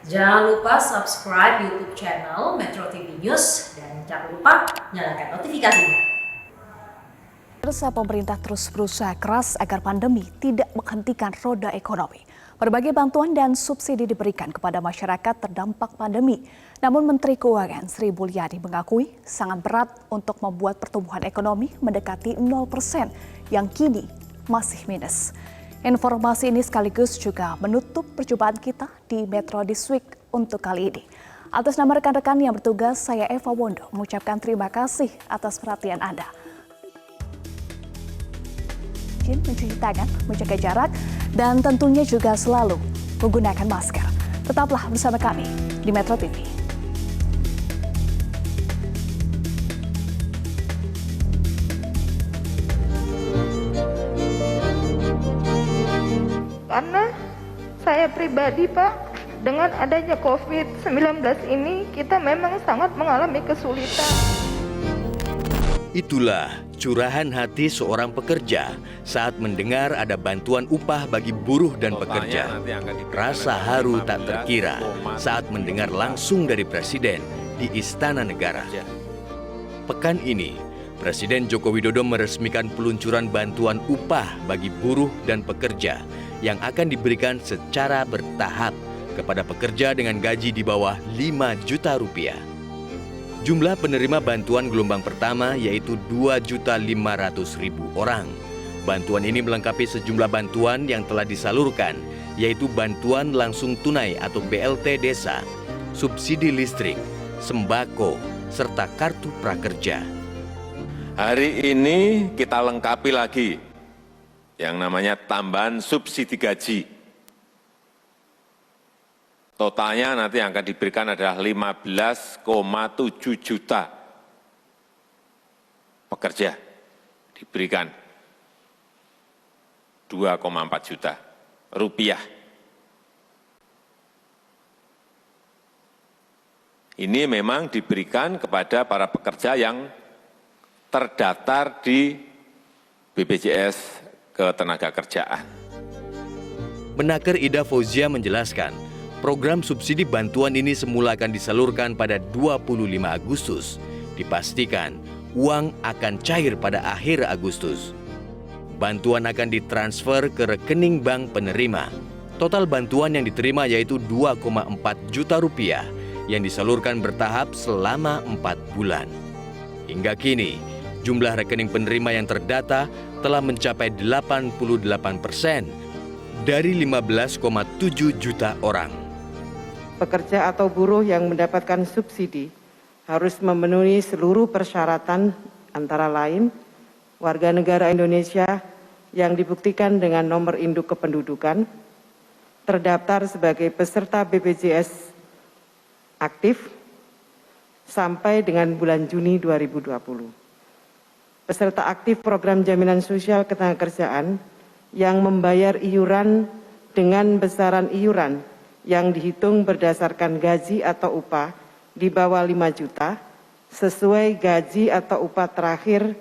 Jangan lupa subscribe YouTube channel Metro TV News dan jangan lupa nyalakan notifikasinya. Pemerintah terus berusaha keras agar pandemi tidak menghentikan roda ekonomi. Berbagai bantuan dan subsidi diberikan kepada masyarakat terdampak pandemi. Namun Menteri Keuangan Sri Mulyani mengakui sangat berat untuk membuat pertumbuhan ekonomi mendekati 0% yang kini masih minus. Informasi ini sekaligus juga menutup perjumpaan kita di Metro This Week untuk kali ini. Atas nama rekan-rekan yang bertugas, saya Eva Wondo mengucapkan terima kasih atas perhatian Anda. Mencuci tangan, menjaga jarak, dan tentunya juga selalu menggunakan masker. Tetaplah bersama kami di Metro TV. Karena saya pribadi, Pak, dengan adanya COVID-19 ini, kita memang sangat mengalami kesulitan. Itulah curahan hati seorang pekerja saat mendengar ada bantuan upah bagi buruh dan pekerja. Rasa haru tak terkira saat mendengar langsung dari Presiden di Istana Negara. Pekan ini, Presiden Joko Widodo meresmikan peluncuran bantuan upah bagi buruh dan pekerja yang akan diberikan secara bertahap kepada pekerja dengan gaji di bawah 5 juta rupiah. Jumlah penerima bantuan gelombang pertama yaitu 2.500.000 orang. Bantuan ini melengkapi sejumlah bantuan yang telah disalurkan, yaitu bantuan langsung tunai atau BLT desa, subsidi listrik, sembako, serta kartu prakerja. Hari ini kita lengkapi lagi yang namanya tambahan subsidi gaji. Totalnya nanti yang akan diberikan adalah 15,7 juta pekerja. Diberikan 2,4 juta rupiah. Ini memang diberikan kepada para pekerja yang terdaftar di BPJS Ketenagakerjaan. Menaker Ida Fauzia menjelaskan, program subsidi bantuan ini semula akan disalurkan pada 25 Agustus. Dipastikan uang akan cair pada akhir Agustus. Bantuan akan ditransfer ke rekening bank penerima. Total bantuan yang diterima yaitu 2,4 juta rupiah yang disalurkan bertahap selama 4 bulan. Hingga kini, jumlah rekening penerima yang terdata telah mencapai 88% dari 15,7 juta orang. Pekerja atau buruh yang mendapatkan subsidi harus memenuhi seluruh persyaratan antara lain warga negara Indonesia yang dibuktikan dengan nomor induk kependudukan, terdaftar sebagai peserta BPJS aktif sampai dengan bulan Juni 2020. Peserta aktif program jaminan sosial ketenagakerjaan yang membayar iuran dengan besaran iuran yang dihitung berdasarkan gaji atau upah di bawah 5 juta sesuai gaji atau upah terakhir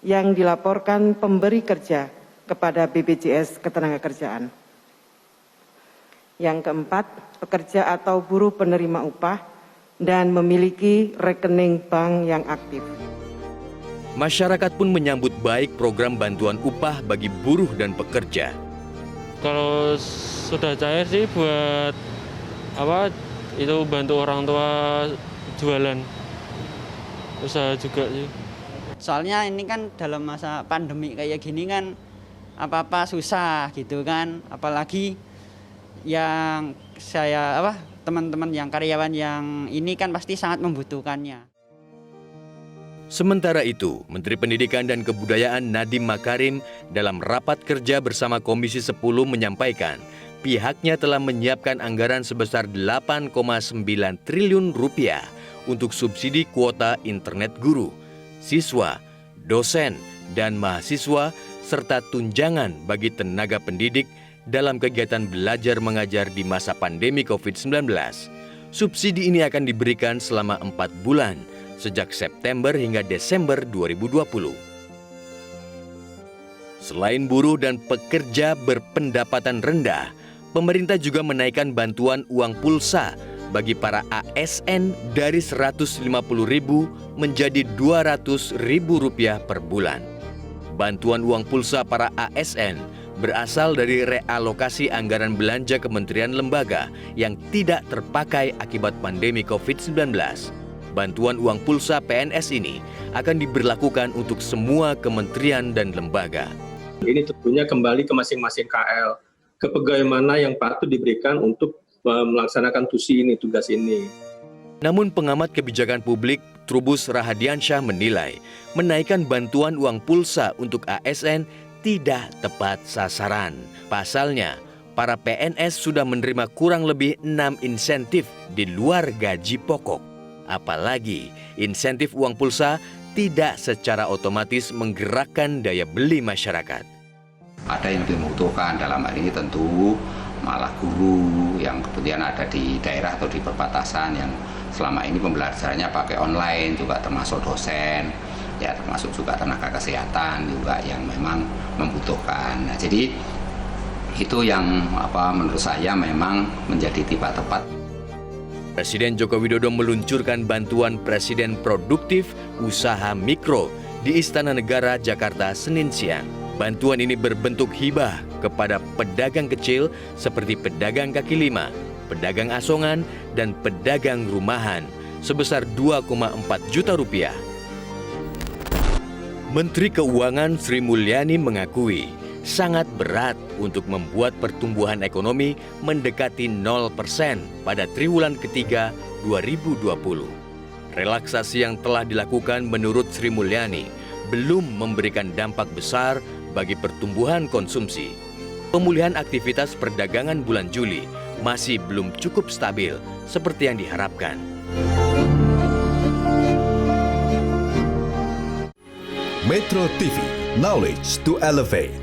yang dilaporkan pemberi kerja kepada BPJS Ketenagakerjaan. Yang keempat, pekerja atau buruh penerima upah dan memiliki rekening bank yang aktif. Masyarakat pun menyambut baik program bantuan upah bagi buruh dan pekerja. Kalau sudah cair sih buat itu bantu orang tua jualan, usaha juga sih. Soalnya ini kan dalam masa pandemi kayak gini kan apa-apa susah gitu kan, apalagi yang teman-teman yang karyawan yang ini kan pasti sangat membutuhkannya. Sementara itu, Menteri Pendidikan dan Kebudayaan Nadiem Makarim dalam rapat kerja bersama Komisi 10 menyampaikan pihaknya telah menyiapkan anggaran sebesar 8,9 triliun rupiah untuk subsidi kuota internet guru, siswa, dosen, dan mahasiswa, serta tunjangan bagi tenaga pendidik dalam kegiatan belajar mengajar di masa pandemi COVID-19. Subsidi ini akan diberikan selama 4 bulan, sejak September hingga Desember 2020. Selain buruh dan pekerja berpendapatan rendah, Pemerintah juga menaikkan bantuan uang pulsa bagi para ASN dari Rp150.000 menjadi Rp200.000 per bulan. Bantuan uang pulsa para ASN berasal dari realokasi anggaran belanja kementerian lembaga yang tidak terpakai akibat pandemi COVID-19. Bantuan uang pulsa PNS ini akan diberlakukan untuk semua kementerian dan lembaga. Ini tentunya kembali ke masing-masing KL, ke pegawai mana yang patut diberikan untuk melaksanakan tugas ini. Namun pengamat kebijakan publik Trubus Rahadiansyah menilai menaikkan bantuan uang pulsa untuk ASN tidak tepat sasaran. Pasalnya, para PNS sudah menerima kurang lebih 6 insentif di luar gaji pokok. Apalagi insentif uang pulsa tidak secara otomatis menggerakkan daya beli masyarakat. Ada yang dibutuhkan dalam hal ini tentu malah guru yang kemudian ada di daerah atau di perbatasan yang selama ini pembelajarannya pakai online, juga termasuk dosen, ya termasuk juga tenaga kesehatan juga yang memang membutuhkan. Nah, jadi itu yang menurut saya memang menjadi tidak tepat. Presiden Joko Widodo meluncurkan bantuan Presiden Produktif Usaha Mikro di Istana Negara Jakarta Senin siang. Bantuan ini berbentuk hibah kepada pedagang kecil seperti pedagang kaki lima, pedagang asongan, dan pedagang rumahan sebesar Rp2,4 juta. Menteri Keuangan Sri Mulyani mengakui sangat berat untuk membuat pertumbuhan ekonomi mendekati 0% pada triwulan ketiga 2020. Relaksasi yang telah dilakukan menurut Sri Mulyani belum memberikan dampak besar bagi pertumbuhan konsumsi. Pemulihan aktivitas perdagangan bulan Juli masih belum cukup stabil seperti yang diharapkan. Metro TV, knowledge to elevate.